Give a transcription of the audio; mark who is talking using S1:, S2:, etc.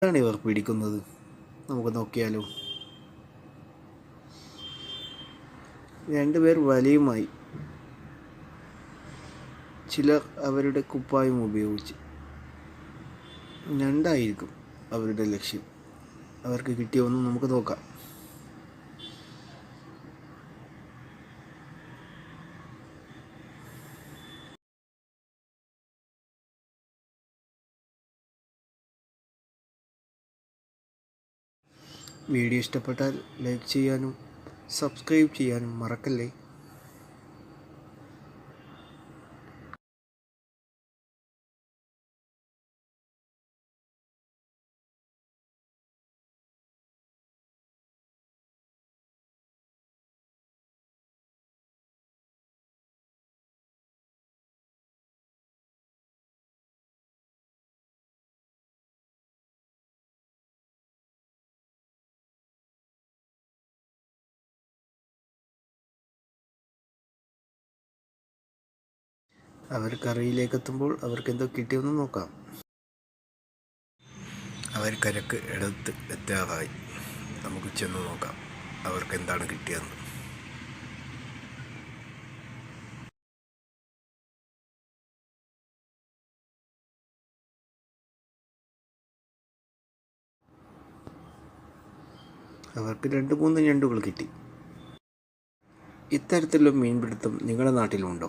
S1: ാണ് ഇവർ പിടിക്കുന്നത്. നമുക്ക് നോക്കിയാലോ. രണ്ടുപേർ വലയുമായി, ചിലർ അവരുടെ കുപ്പായം ഉപയോഗിച്ച്. ഞണ്ടായിരിക്കും അവരുടെ ലക്ഷ്യം. അവർക്ക് കിട്ടിയൊന്നും നമുക്ക് നോക്കാം. വീഡിയോ ഇഷ്ടപ്പെട്ടാൽ ലൈക്ക് ചെയ്യാനും സബ്സ്ക്രൈബ് ചെയ്യാനും മറക്കല്ലേ. അവർ കരയിലേക്ക് എത്തുമ്പോൾ അവർക്ക് എന്തോ കിട്ടിയെന്ന് നോക്കാം. അവർ കരക്ക് എടുത്ത് എത്താറായി. നമുക്ക് ചെന്ന് നോക്കാം അവർക്ക് എന്താണ് കിട്ടിയതെന്ന്. അവർക്ക് 2-3 ഞണ്ടുകൾ കിട്ടി. ഇത്തരത്തിലുള്ള മീൻപിടുത്തം നിങ്ങളുടെ നാട്ടിലുണ്ടോ?